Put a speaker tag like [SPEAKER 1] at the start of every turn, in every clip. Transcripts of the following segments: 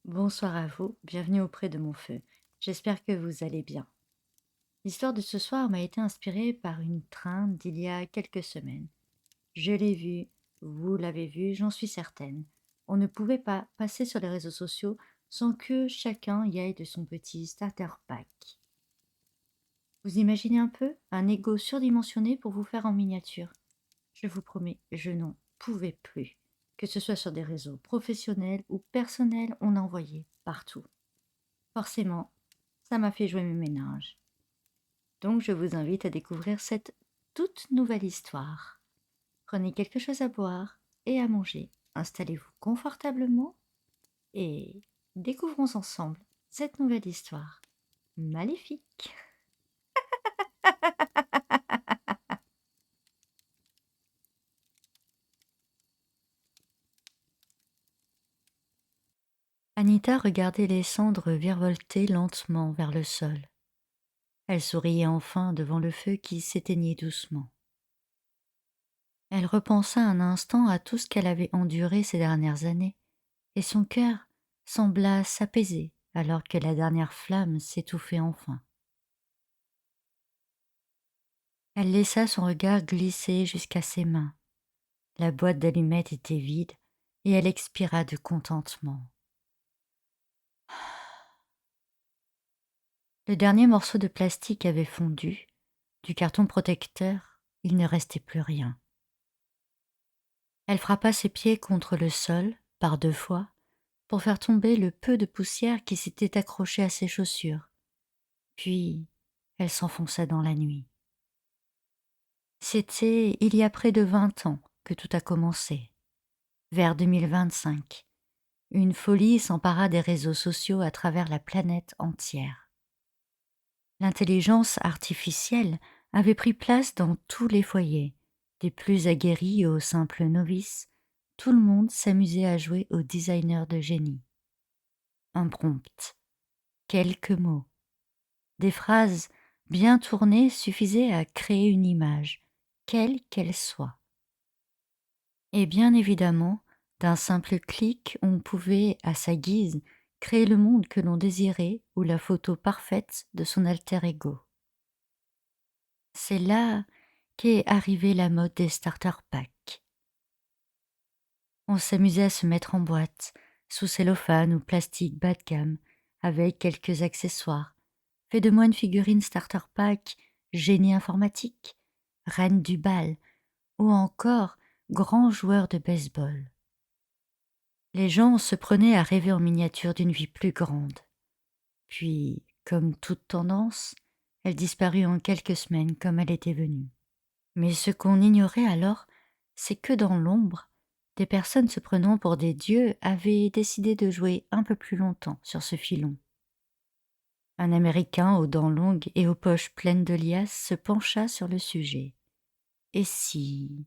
[SPEAKER 1] Bonsoir à vous, bienvenue auprès de mon feu. J'espère que vous allez bien. L'histoire de ce soir m'a été inspirée par une trame d'il y a quelques semaines. Je l'ai vue, vous l'avez vue, j'en suis certaine. On ne pouvait pas passer sur les réseaux sociaux sans que chacun y aille de son petit starter pack. Vous imaginez un peu un ego surdimensionné pour vous faire en miniature. Je vous promets, je n'en pouvais plus. Que ce soit sur des réseaux professionnels ou personnels, on en voyait partout. Forcément, ça m'a fait jouer mes méninges. Donc je vous invite à découvrir cette toute nouvelle histoire. Prenez quelque chose à boire et à manger. Installez-vous confortablement et découvrons ensemble cette nouvelle histoire maléfique. Anita regardait les cendres virevolter lentement vers le sol. Elle souriait enfin devant le feu qui s'éteignait doucement. Elle repensa un instant à tout ce qu'elle avait enduré ces dernières années, et son cœur sembla s'apaiser alors que la dernière flamme s'étouffait enfin. Elle laissa son regard glisser jusqu'à ses mains. La boîte d'allumettes était vide et elle expira de contentement. Le dernier morceau de plastique avait fondu. Du carton protecteur, il ne restait plus rien. Elle frappa ses pieds contre le sol par 2 fois pour faire tomber le peu de poussière qui s'était accroché à ses chaussures. Puis, elle s'enfonça dans la nuit. C'était il y a près de 20 ans que tout a commencé. Vers 2025, une folie s'empara des réseaux sociaux à travers la planète entière. L'intelligence artificielle avait pris place dans tous les foyers, des plus aguerris aux simples novices. Tout le monde s'amusait à jouer au designer de génie. Un prompt, quelques mots, des phrases bien tournées suffisaient à créer une image, quelle qu'elle soit. Et bien évidemment, d'un simple clic, on pouvait, à sa guise, créer le monde que l'on désirait ou la photo parfaite de son alter ego. C'est là qu'est arrivée la mode des starter packs. On s'amusait à se mettre en boîte, sous cellophane ou plastique bas de gamme, avec quelques accessoires. Fait de moi une figurine starter pack, génie informatique, reine du bal, ou encore grand joueur de baseball. Les gens se prenaient à rêver en miniature d'une vie plus grande. Puis, comme toute tendance, elle disparut en quelques semaines comme elle était venue. Mais ce qu'on ignorait alors, c'est que dans l'ombre, des personnes se prenant pour des dieux avaient décidé de jouer un peu plus longtemps sur ce filon. Un Américain aux dents longues et aux poches pleines de liasses se pencha sur le sujet. Et si...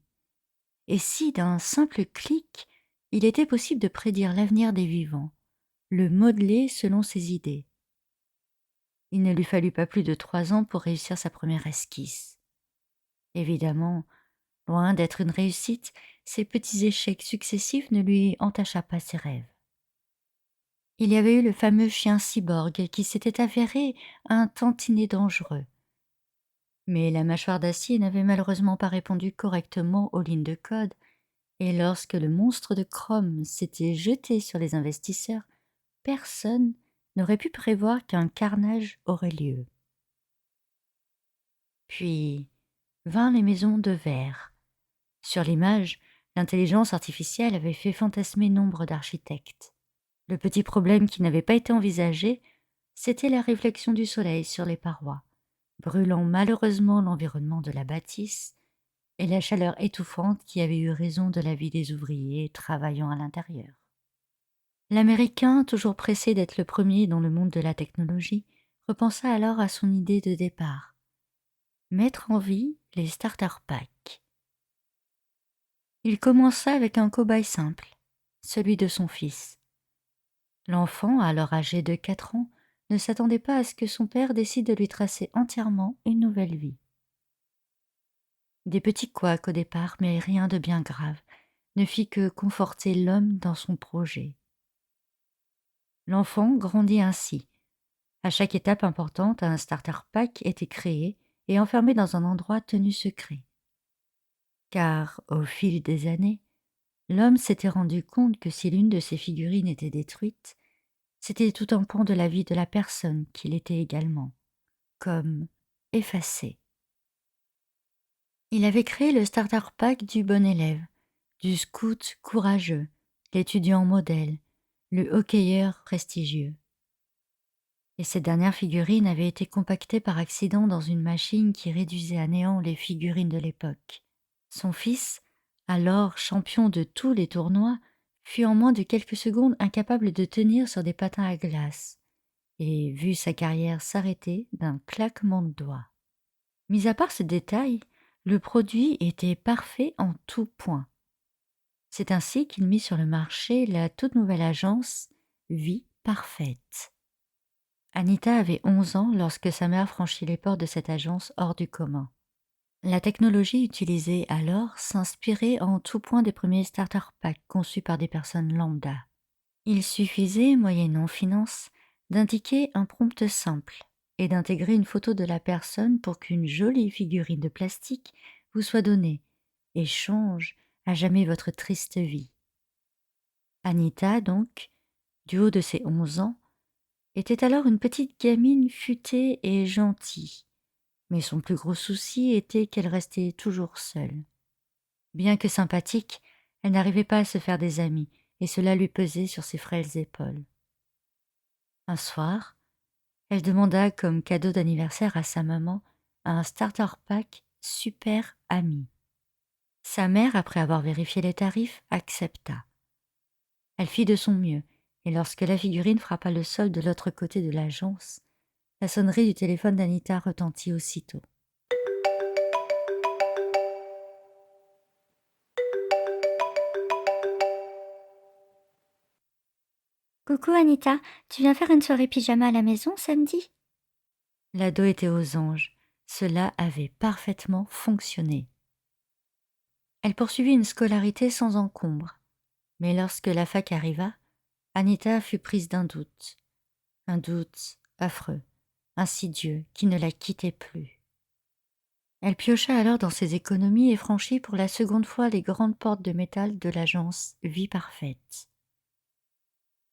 [SPEAKER 1] Et si, d'un simple clic, il était possible de prédire l'avenir des vivants, le modeler selon ses idées? Il ne lui fallut pas plus de 3 ans pour réussir sa première esquisse. Évidemment, loin d'être une réussite, ces petits échecs successifs ne lui entacha pas ses rêves. Il y avait eu le fameux chien cyborg qui s'était avéré un tantinet dangereux. Mais la mâchoire d'acier n'avait malheureusement pas répondu correctement aux lignes de code, et lorsque le monstre de chrome s'était jeté sur les investisseurs, personne n'aurait pu prévoir qu'un carnage aurait lieu. Puis vinrent les maisons de verre. Sur l'image, l'intelligence artificielle avait fait fantasmer nombre d'architectes. Le petit problème qui n'avait pas été envisagé, c'était la réflexion du soleil sur les parois, brûlant malheureusement l'environnement de la bâtisse et la chaleur étouffante qui avait eu raison de la vie des ouvriers travaillant à l'intérieur. L'Américain, toujours pressé d'être le premier dans le monde de la technologie, repensa alors à son idée de départ: mettre en vie les starter packs. Il commença avec un cobaye simple, celui de son fils. L'enfant, alors âgé de 4 ans, ne s'attendait pas à ce que son père décide de lui tracer entièrement une nouvelle vie. Des petits couacs au départ, mais rien de bien grave, ne fit que conforter l'homme dans son projet. L'enfant grandit ainsi. À chaque étape importante, un starter pack était créé et enfermé dans un endroit tenu secret. Car, au fil des années, l'homme s'était rendu compte que si l'une de ses figurines était détruite, c'était tout un pan de la vie de la personne qu'il était également, comme effacé. Il avait créé le starter pack du bon élève, du scout courageux, l'étudiant modèle, le hockeyeur prestigieux. Et cette dernière figurine avait été compactée par accident dans une machine qui réduisait à néant les figurines de l'époque. Son fils, alors champion de tous les tournois, fut en moins de quelques secondes incapable de tenir sur des patins à glace et vit sa carrière s'arrêter d'un claquement de doigts. Mis à part ce détail, le produit était parfait en tout point. C'est ainsi qu'il mit sur le marché la toute nouvelle agence Vie Parfaite. Anita avait 11 ans lorsque sa mère franchit les portes de cette agence hors du commun. La technologie utilisée alors s'inspirait en tout point des premiers starter packs conçus par des personnes lambda. Il suffisait, moyennant finance, d'indiquer un prompt simple et d'intégrer une photo de la personne pour qu'une jolie figurine de plastique vous soit donnée et change à jamais votre triste vie. Anita, donc, du haut de ses 11 ans, était alors une petite gamine futée et gentille, mais son plus gros souci était qu'elle restait toujours seule. Bien que sympathique, elle n'arrivait pas à se faire des amis, et cela lui pesait sur ses frêles épaules. Un soir, elle demanda comme cadeau d'anniversaire à sa maman un starter pack super ami. Sa mère, après avoir vérifié les tarifs, accepta. Elle fit de son mieux, et lorsque la figurine frappa le sol de l'autre côté de l'agence, la sonnerie du téléphone d'Anita retentit aussitôt.
[SPEAKER 2] Coucou Anita, tu viens faire une soirée pyjama à la maison samedi?
[SPEAKER 1] L'ado était aux anges. Cela avait parfaitement fonctionné. Elle poursuivit une scolarité sans encombre. Mais lorsque la fac arriva, Anita fut prise d'un doute. Un doute affreux, insidieux, qui ne la quittait plus. Elle piocha alors dans ses économies et franchit pour la seconde fois les grandes portes de métal de l'agence Vie Parfaite.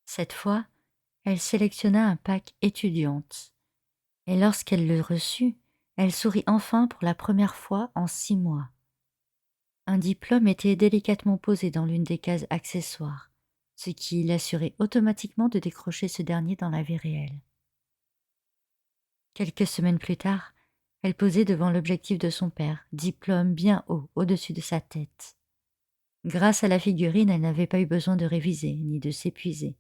[SPEAKER 1] Cette fois, elle sélectionna un pack étudiante. Et lorsqu'elle le reçut, elle sourit enfin pour la première fois en 6 mois. Un diplôme était délicatement posé dans l'une des cases accessoires, ce qui l'assurait automatiquement de décrocher ce dernier dans la vie réelle. Quelques semaines plus tard, elle posait devant l'objectif de son père, diplôme bien haut au-dessus de sa tête. Grâce à la figurine, elle n'avait pas eu besoin de réviser ni de s'épuiser,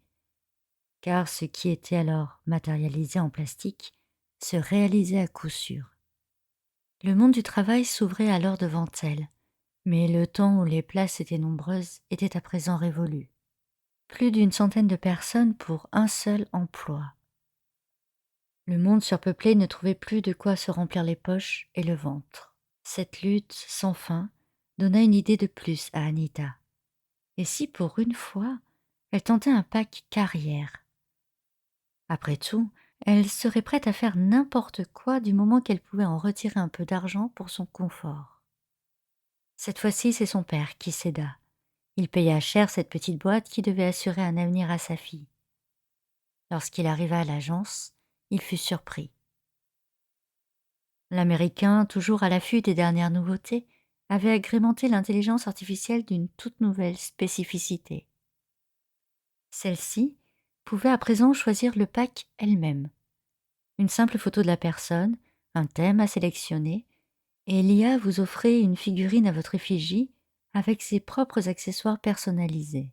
[SPEAKER 1] car ce qui était alors matérialisé en plastique se réalisait à coup sûr. Le monde du travail s'ouvrait alors devant elle, mais le temps où les places étaient nombreuses était à présent révolu. Plus d'une centaine de personnes pour un seul emploi. Le monde surpeuplé ne trouvait plus de quoi se remplir les poches et le ventre. Cette lutte sans fin donna une idée de plus à Anita. Et si pour une fois, elle tentait un pack carrière? Après tout, elle serait prête à faire n'importe quoi du moment qu'elle pouvait en retirer un peu d'argent pour son confort. Cette fois-ci, c'est son père qui céda. Il paya cher cette petite boîte qui devait assurer un avenir à sa fille. Lorsqu'il arriva à l'agence, il fut surpris. L'Américain, toujours à l'affût des dernières nouveautés, avait agrémenté l'intelligence artificielle d'une toute nouvelle spécificité. Celle-ci pouvait à présent choisir le pack elle-même. Une simple photo de la personne, un thème à sélectionner, et l'IA vous offrait une figurine à votre effigie avec ses propres accessoires personnalisés.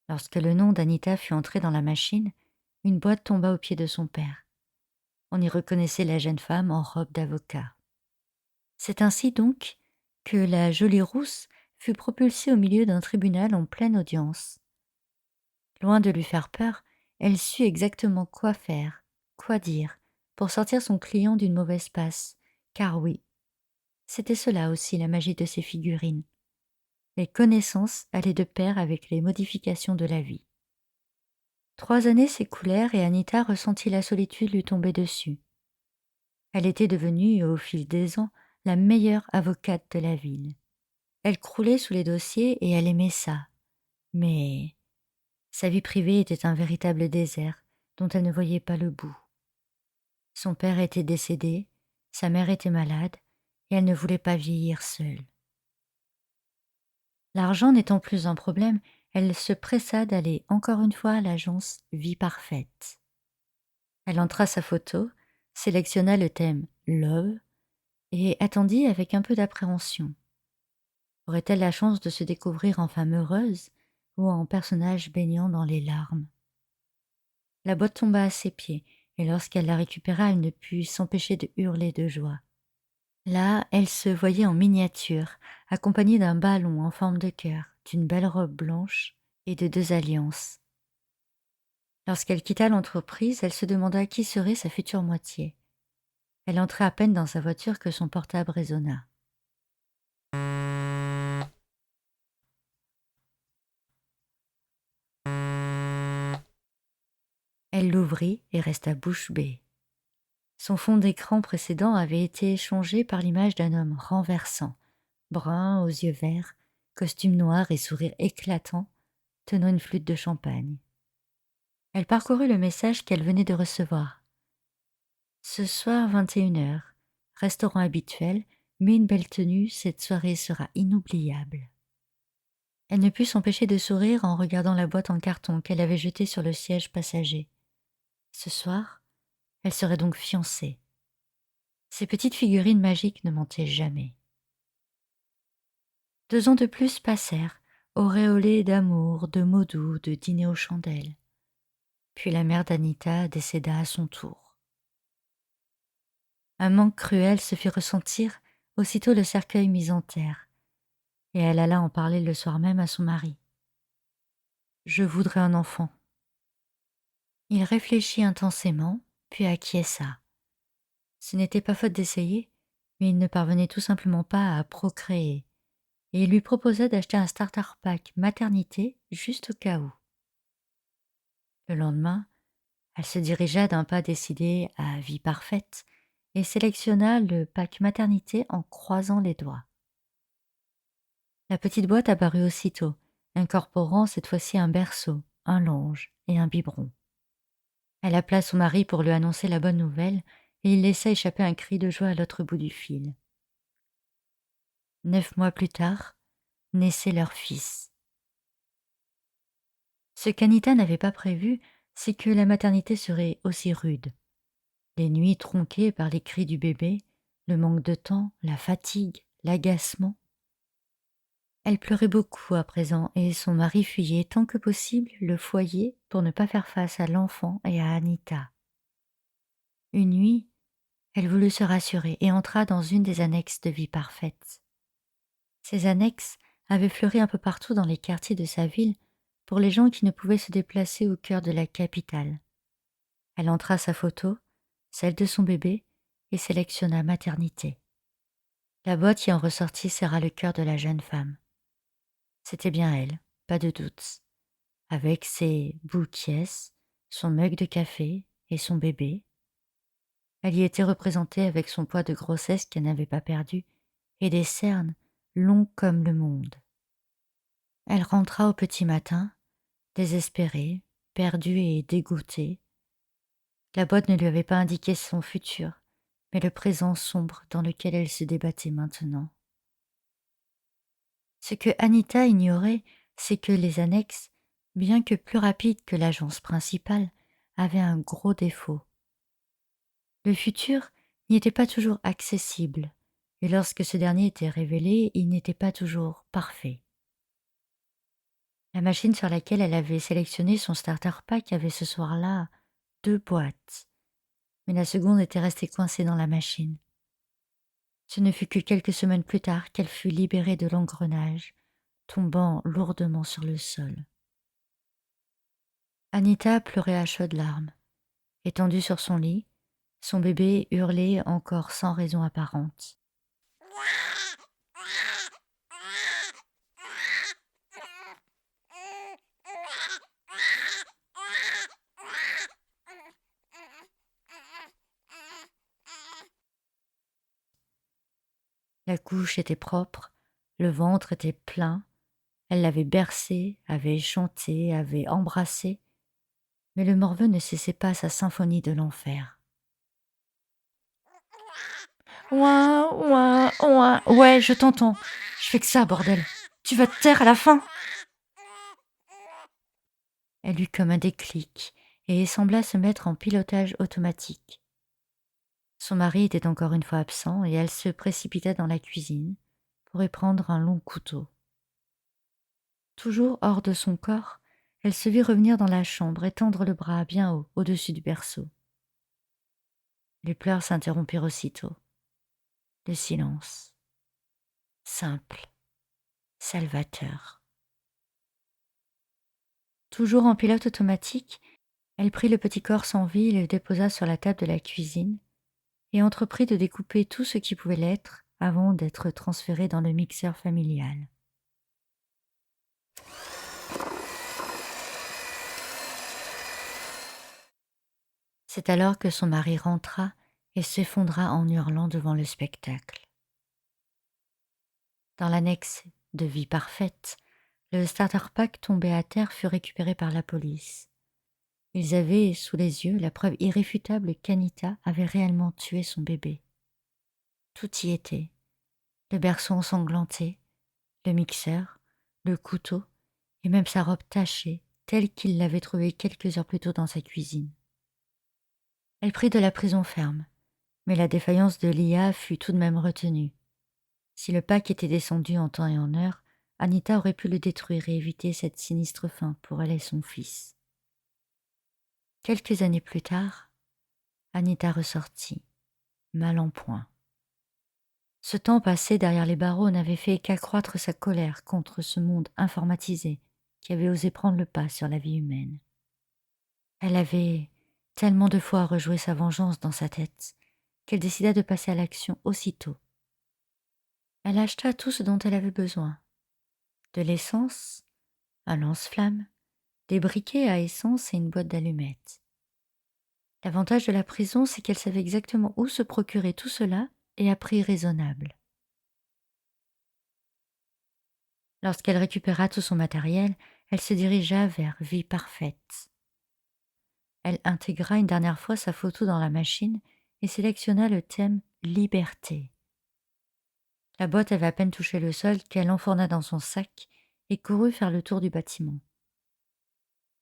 [SPEAKER 1] Lorsque le nom d'Anita fut entré dans la machine, une boîte tomba aux pieds de son père. On y reconnaissait la jeune femme en robe d'avocat. C'est ainsi donc que la jolie rousse fut propulsée au milieu d'un tribunal en pleine audience. Loin de lui faire peur, elle sut exactement quoi faire, quoi dire, pour sortir son client d'une mauvaise passe, car oui, c'était cela aussi la magie de ces figurines. Les connaissances allaient de pair avec les modifications de la vie. 3 années s'écoulèrent et Anita ressentit la solitude lui tomber dessus. Elle était devenue, au fil des ans, la meilleure avocate de la ville. Elle croulait sous les dossiers et elle aimait ça. Mais sa vie privée était un véritable désert dont elle ne voyait pas le bout. Son père était décédé, sa mère était malade et elle ne voulait pas vieillir seule. L'argent n'étant plus un problème, elle se pressa d'aller encore une fois à l'agence Vie Parfaite. Elle entra sa photo, sélectionna le thème Love et attendit avec un peu d'appréhension. Aurait-elle la chance de se découvrir en femme heureuse ou en personnage baignant dans les larmes? La boîte tomba à ses pieds et lorsqu'elle la récupéra, elle ne put s'empêcher de hurler de joie. Là, elle se voyait en miniature, accompagnée d'un ballon en forme de cœur, d'une belle robe blanche et de 2 alliances. Lorsqu'elle quitta l'entreprise, elle se demanda qui serait sa future moitié. Elle entrait à peine dans sa voiture que son portable résonna. Elle l'ouvrit et resta bouche bée. Son fond d'écran précédent avait été changé par l'image d'un homme renversant, brun aux yeux verts, costume noir et sourire éclatant, tenant une flûte de champagne. Elle parcourut le message qu'elle venait de recevoir. Ce soir 21h, restaurant habituel, mais une belle tenue, cette soirée sera inoubliable. Elle ne put s'empêcher de sourire en regardant la boîte en carton qu'elle avait jetée sur le siège passager. Ce soir, elle serait donc fiancée. Ces petites figurines magiques ne mentaient jamais. 2 ans de plus passèrent, auréolés d'amour, de mots doux, de dîners aux chandelles. Puis la mère d'Anita décéda à son tour. Un manque cruel se fit ressentir aussitôt le cercueil mis en terre, et elle alla en parler le soir même à son mari. « Je voudrais un enfant. » Il réfléchit intensément, puis acquiesça. Ce n'était pas faute d'essayer, mais il ne parvenait tout simplement pas à procréer, et il lui proposa d'acheter un starter pack maternité juste au cas où. Le lendemain, elle se dirigea d'un pas décidé à Vie Parfaite et sélectionna le pack maternité en croisant les doigts. La petite boîte apparut aussitôt, incorporant cette fois-ci un berceau, un longe et un biberon. Elle appela son mari pour lui annoncer la bonne nouvelle et il laissa échapper un cri de joie à l'autre bout du fil. 9 mois plus tard, naissait leur fils. Ce qu'Anita n'avait pas prévu, c'est que la maternité serait aussi rude. Les nuits tronquées par les cris du bébé, le manque de temps, la fatigue, l'agacement. Elle pleurait beaucoup à présent et son mari fuyait tant que possible le foyer pour ne pas faire face à l'enfant et à Anita. Une nuit, elle voulut se rassurer et entra dans une des annexes de Vie Parfaite. Ces annexes avaient fleuri un peu partout dans les quartiers de sa ville pour les gens qui ne pouvaient se déplacer au cœur de la capitale. Elle entra sa photo, celle de son bébé, et sélectionna maternité. La boîte qui en ressortit serra le cœur de la jeune femme. C'était bien elle, pas de doute. Avec ses boules-pièces, son mug de café et son bébé. Elle y était représentée avec son poids de grossesse qu'elle n'avait pas perdu et des cernes longs comme le monde. Elle rentra au petit matin, désespérée, perdue et dégoûtée. La boîte ne lui avait pas indiqué son futur, mais le présent sombre dans lequel elle se débattait maintenant. Ce que Anita ignorait, c'est que les annexes, bien que plus rapides que l'agence principale, avaient un gros défaut. Le futur n'y était pas toujours accessible, et lorsque ce dernier était révélé, il n'était pas toujours parfait. La machine sur laquelle elle avait sélectionné son starter pack avait ce soir-là 2 boîtes, mais la seconde était restée coincée dans la machine. Ce ne fut que quelques semaines plus tard qu'elle fut libérée de l'engrenage, tombant lourdement sur le sol. Anita pleurait à chaudes larmes. Étendue sur son lit, son bébé hurlait encore sans raison apparente. La couche était propre, le ventre était plein, elle l'avait bercé, avait chanté, avait embrassé, mais le morveux ne cessait pas sa symphonie de l'enfer. Ouin, ouin, ouin. Ouais, je t'entends. Je fais que ça, bordel. Tu vas te taire à la fin. Elle eut comme un déclic et sembla se mettre en pilotage automatique. Son mari était encore une fois absent et elle se précipita dans la cuisine pour y prendre un long couteau. Toujours hors de son corps, elle se vit revenir dans la chambre et tendre le bras bien haut au-dessus du berceau. Les pleurs s'interrompirent aussitôt. Le silence, simple, salvateur. Toujours en pilote automatique, elle prit le petit corps sans vie et le déposa sur la table de la cuisine et entreprit de découper tout ce qui pouvait l'être avant d'être transféré dans le mixeur familial. C'est alors que son mari rentra et s'effondra en hurlant devant le spectacle. Dans l'annexe de Vie parfaite, le starter pack tombé à terre fut récupéré par la police. Ils avaient sous les yeux la preuve irréfutable qu'Anita avait réellement tué son bébé. Tout y était. Le berceau ensanglanté, le mixeur, le couteau et même sa robe tachée, telle qu'il l'avait trouvée quelques heures plus tôt dans sa cuisine. Elle prit de la prison ferme, mais la défaillance de l'IA fut tout de même retenue. Si le pack était descendu en temps et en heure, Anita aurait pu le détruire et éviter cette sinistre fin pour elle et son fils. Quelques années plus tard, Anita ressortit, mal en point. Ce temps passé derrière les barreaux n'avait fait qu'accroître sa colère contre ce monde informatisé qui avait osé prendre le pas sur la vie humaine. Elle avait tellement de fois rejoué sa vengeance dans sa tête qu'elle décida de passer à l'action aussitôt. Elle acheta tout ce dont elle avait besoin. De l'essence, un lance-flamme, des briquets à essence et une boîte d'allumettes. L'avantage de la prison, c'est qu'elle savait exactement où se procurer tout cela et à prix raisonnable. Lorsqu'elle récupéra tout son matériel, elle se dirigea vers Vie parfaite. Elle intégra une dernière fois sa photo dans la machine et sélectionna le thème Liberté. La boîte avait à peine touché le sol qu'elle enfourna dans son sac et courut faire le tour du bâtiment.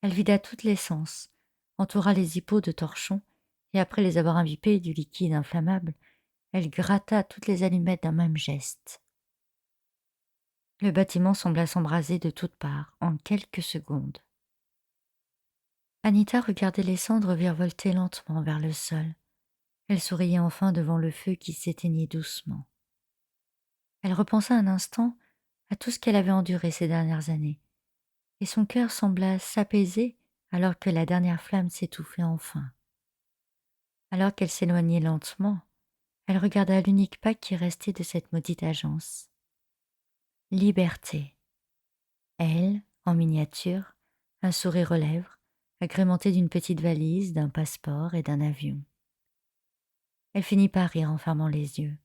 [SPEAKER 1] Elle vida toute l'essence, entoura les hippos de torchons et après les avoir imbibés du liquide inflammable, elle gratta toutes les allumettes d'un même geste. Le bâtiment sembla s'embraser de toutes parts en quelques secondes. Anita regardait les cendres virevolter lentement vers le sol. Elle souriait enfin devant le feu qui s'éteignait doucement. Elle repensa un instant à tout ce qu'elle avait enduré ces dernières années, et son cœur sembla s'apaiser alors que la dernière flamme s'étouffait enfin. Alors qu'elle s'éloignait lentement, elle regarda l'unique pack qui restait de cette maudite agence. Liberté. Elle, en miniature, un sourire aux lèvres, agrémenté d'une petite valise, d'un passeport et d'un avion. Elle finit par rire en fermant les yeux.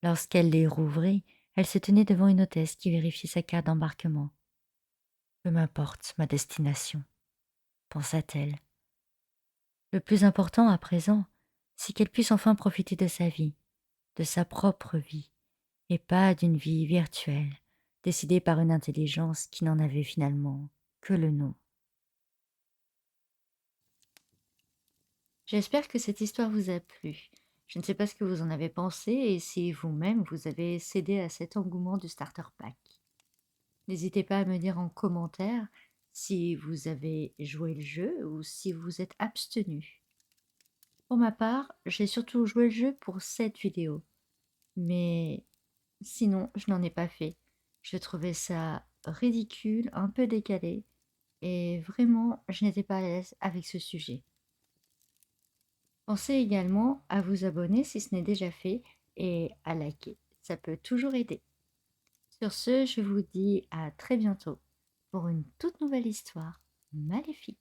[SPEAKER 1] Lorsqu'elle les rouvrit, elle se tenait devant une hôtesse qui vérifiait sa carte d'embarquement. Peu m'importe ma destination, pensa-t-elle. Le plus important à présent, c'est qu'elle puisse enfin profiter de sa vie, de sa propre vie, et pas d'une vie virtuelle, décidée par une intelligence qui n'en avait finalement que le nom. J'espère que cette histoire vous a plu. Je ne sais pas ce que vous en avez pensé et si vous-même vous avez cédé à cet engouement du starter pack. N'hésitez pas à me dire en commentaire si vous avez joué le jeu ou si vous êtes abstenu. Pour ma part, j'ai surtout joué le jeu pour cette vidéo, mais sinon, je n'en ai pas fait. Je trouvais ça ridicule, un peu décalé, et vraiment, je n'étais pas à l'aise avec ce sujet. Pensez également à vous abonner si ce n'est déjà fait et à liker. Ça peut toujours aider. Sur ce, je vous dis à très bientôt pour une toute nouvelle histoire maléfique.